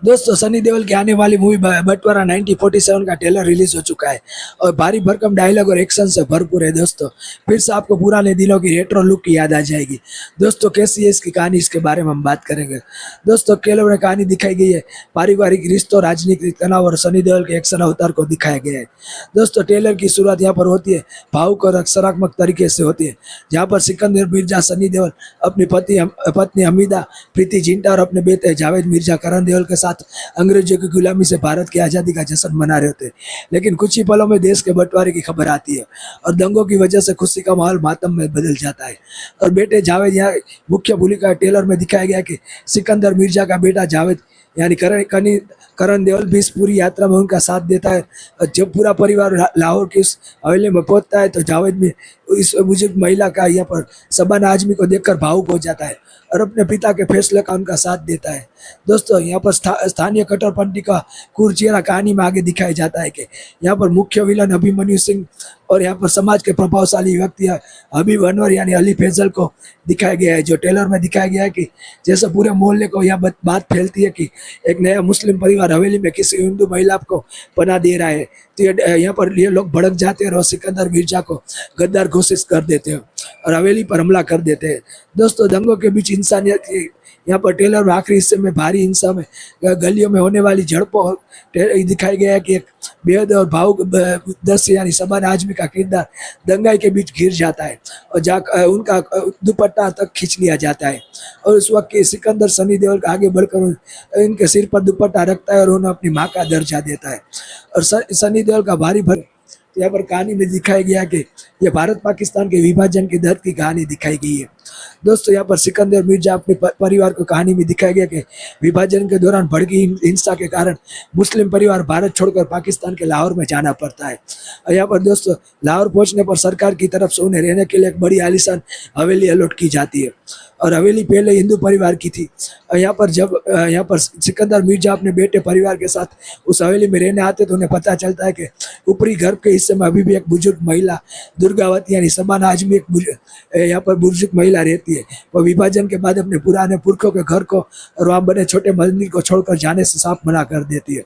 दोस्तों सनी देओल की आने वाली मूवी बटवारा 1947 का ट्रेलर रिलीज हो चुका है और भारी भरकम डायलॉग और एक्शन से भरपूर है। दोस्तों फिर से आपको पुराने दिनों की रेट्रो लुक की याद आ जाएगी। दोस्तों कैसी है इसकी कहानी, इसके बारे में हम बात करेंगे। दोस्तों ट्रेलर में कहानी दिखाई गई है पारिवारिक रिश्तों, राजनीतिक तनाव और सनी देओल के एक्शन अवतार को दिखाया गया है। दोस्तों ट्रेलर की शुरुआत यहाँ पर होती है भावुक और सकारात्मक तरीके से होती है, जहाँ पर सिकंदर मिर्जा, सनी देओल अपनी पत्नी हमीदा, प्रीति जिंटा और अपने बेटे जावेद मिर्जा करण देओल के साथ अंग्रेजों की गुलामी से भारत की आज़ादी का जश्न मना रहे होते हैं। लेकिन कुछ ही पलों में देश के बंटवारे की खबर आती है और दंगों की वजह से खुशी का माहौल मातम में बदल जाता है। और बेटे जावेद, यहाँ मुख्य भूमिका ट्रेलर में दिखाया गया कि सिकंदर मिर्जा का बेटा जावेद यानी करण देओल भी इस पूरी यात्रा में उनका साथ देता है। और जब पूरा परिवार लाहौर की उस हवेली में पहुंचता है तो जावेद भी इस बुजुर्ग महिला का यहाँ पर शबाना आजमी को देखकर भावुक हो जाता है और अपने पिता के फैसले का उनका साथ देता है। दोस्तों यहाँ पर स्थानीय कट्टरपंथी का क्रूर चेहरा कहानी में आगे दिखाया जाता है कि यहाँ पर मुख्य विलन अभिमन्यु सिंह और यहाँ पर समाज के प्रभावशाली व्यक्ति हबीब अनवर यानी अली फैजल को दिखाया गया है। जो ट्रेलर में दिखाया गया है कि जैसे पूरे मोहल्ले को यह बात फैलती है कि एक नया मुस्लिम परिवार हवेली में किसी हिंदू महिला को पनाह दे रहा है, तो यहाँ पर ये लोग भड़क जाते हैं और सिकंदर मिर्जा को गद्दार घोषित कर देते हैं और हवेली पर हमला कर देते हैं। दोस्तों दंगों के बीच इंसानियत की यहाँ पर ट्रेलर में आखिरी हिस्से में भारी हिंसा में गलियों में होने वाली झड़पों दिखाया गया है कि एक बेहद और भावुक दृश्य यानी शबाना आजमी का किरदार दंगाई के बीच घिर जाता है और उनका दुपट्टा तक खींच लिया जाता है। और उस वक्त के सिकंदर सनी देओल आगे बढ़कर इनके सिर पर दुपट्टा रखता है और उन्हें अपनी माँ का दर्जा देता है। और सनी देओल का भारी भर यहाँ पर कहानी में दिखाया गया कि यह भारत पाकिस्तान के विभाजन के दर्द की कहानी दिखाई गई है। दोस्तों यहाँ पर सिकंदर मिर्जा अपने परिवार को कहानी में दिखाया गया कि विभाजन के दौरान भड़की हिंसा के कारण मुस्लिम परिवार भारत छोड़कर पाकिस्तान के लाहौर में जाना पड़ता है। और यहाँ पर दोस्तों लाहौर पहुँचने पर सरकार की तरफ से उन्हें रहने के लिए एक बड़ी आलीशान हवेली अलॉट की जाती है और हवेली पहले हिंदू परिवार की थी। और यहाँ पर सिकंदर मिर्जा अपने बेटे परिवार के साथ उस हवेली में रहने आते तो उन्हें पता चलता है कि ऊपरी घर के हिस्से में अभी भी एक बुजुर्ग महिला दुर्गावती यानी शबाना आजमी यहाँ पर बुजुर्ग महिला रहती है। वह विभाजन के बाद अपने पुराने पुरखों के घर को और वहाँ बने छोटे मंदिर को छोड़कर जाने से साफ मना कर देती है।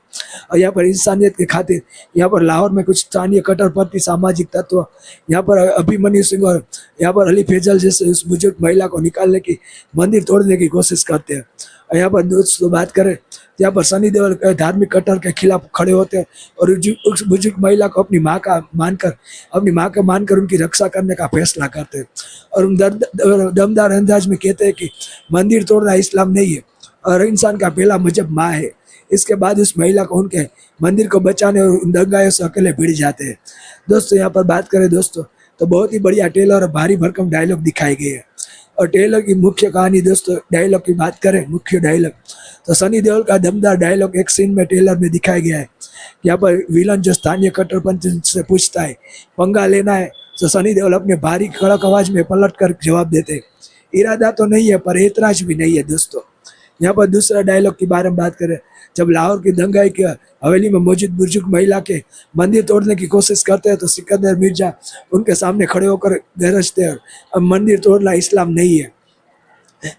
और यहाँ पर इंसानियत की खातिर यहाँ पर लाहौर में कुछ स्थानीय कट्टरपंथी सामाजिक तत्व यहाँ पर अभिमन्यु सिंह और यहाँ पर अली फैजल जैसे उस बुजुर्ग महिला को निकालने की, मंदिर तोड़ने की कोशिश करते हैं। और यहाँ पर दोस्तों बात करें तो यहाँ पर सनी देओल धार्मिक कट्टर के खिलाफ खड़े होते हैं और उस बुजुर्ग महिला को अपनी माँ का मानकर उनकी रक्षा करने का फैसला करते हैं और दमदार अंदाज में कहते हैं कि मंदिर तोड़ना इस्लाम नहीं है और इंसान का पहला मजहब माँ है। इसके बाद उस महिला को उनके मंदिर को बचाने और उन दंगाइयों से अकेले भिड़ जाते हैं। दोस्तों यहाँ पर बात करें दोस्तों तो बहुत ही बढ़िया ट्रेलर और भारी भरकम डायलॉग दिखाए गए हैं। और ट्रेलर की मुख्य कहानी दोस्तों, डायलॉग की बात करें मुख्य डायलॉग तो सनी देओल का दमदार डायलॉग एक सीन में ट्रेलर में दिखाया गया है। यहाँ पर विलन जो स्थानीय कट्टरपंथी से पूछता है पंगा लेना है तो सनी देओल अपने भारी कड़क आवाज में पलट कर जवाब देते, इरादा तो नहीं है पर ऐतराज भी नहीं है। दोस्तों यहाँ पर दूसरा डायलॉग के बारे में बात करें, जब लाहौर की दंगाई के हवेली में मौजूद बुजुर्ग महिला के मंदिर तोड़ने की कोशिश करते हैं तो सिकंदर मिर्जा उनके सामने खड़े होकर गरजते हैं, अब मंदिर तोड़ना इस्लाम नहीं है।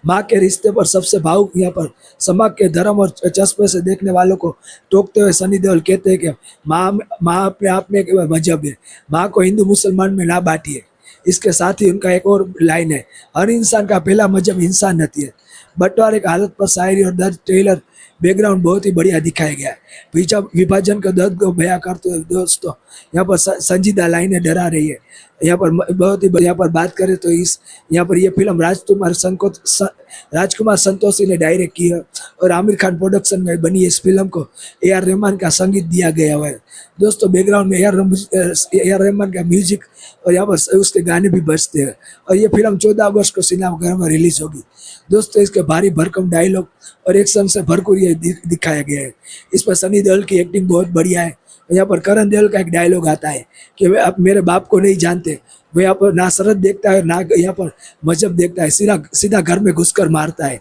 माँ के रिश्ते पर सबसे भावुक यहाँ पर समाज के धर्म और चस्पे से देखने वालों को टोकते हुए सनी देओल कहते हैं कि माँ अपने आप में एक मजहब है, माँ को हिंदू मुसलमान में ना बांटिए। इसके साथ ही उनका एक और लाइन है, हर इंसान का पहला मजहब इंसानियत है। बंटवारे की हालत पर शायरी और दर्द ट्रेलर बैकग्राउंड बहुत ही बढ़िया दिखाया गया है। विभाजन का दर्द को बयां करते हुए दोस्तों यहाँ पर संजीदा लाइनें डरा रही है। यहाँ पर बहुत ही यहाँ पर बात करें तो यहाँ पर ये फिल्म राजकुमार संतोषी ने डायरेक्ट की है और आमिर खान प्रोडक्शन में बनी इस फिल्म को AR रहमान का संगीत दिया गया हुआ है। दोस्तों बैकग्राउंड में AR रहमान का म्यूजिक और यहाँ पर उसके गाने भी बजते हैं और ये फिल्म 14 अगस्त को सिनेमाघर में रिलीज होगी। दोस्तों इसके भारी भरकम डायलॉग और एक्शन से भरपूर ये दिखाया गया है। इस पर सनी देओल की एक्टिंग बहुत बढ़िया है। यहाँ पर करण देओल का एक डायलॉग आता है कि वे आप मेरे बाप को नहीं जानते, वो यहाँ पर ना शरत देखता है ना यहाँ पर मजहब देखता है, सीधा घर में घुसकर मारता है।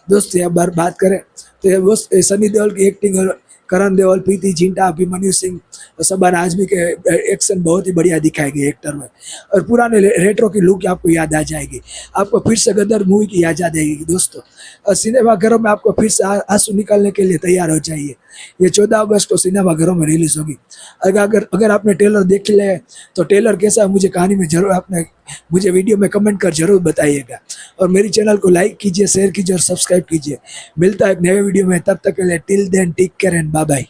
दोस्त यहाँ बार बात करें तो वो सनी देओल की एक्टिंग और करण देओल, प्रीति जिंटा, अभिमन्यु सिंह और शबाना आजमी के एक्शन बहुत ही बढ़िया दिखाए गए एक्टर में। और पुराने रेट्रो की लुक आपको याद आ जाएगी, आपको फिर से गदर मूवी की याद आ जाएगी दोस्तों। और सिनेमाघरों में आपको फिर से आंसू निकालने के लिए तैयार हो जाइए। ये 14 अगस्त को सिनेमाघरों में रिलीज होगी। अगर आपने ट्रेलर देख लिया है तो ट्रेलर कैसा है मुझे कहानी में जरूर आपने मुझे वीडियो में कमेंट कर जरूर बताइएगा। और मेरी चैनल को लाइक कीजिए, शेयर कीजिए और सब्सक्राइब कीजिए। मिलता है एक नए वीडियो में, तब तक के लिए till then take care and bye bye.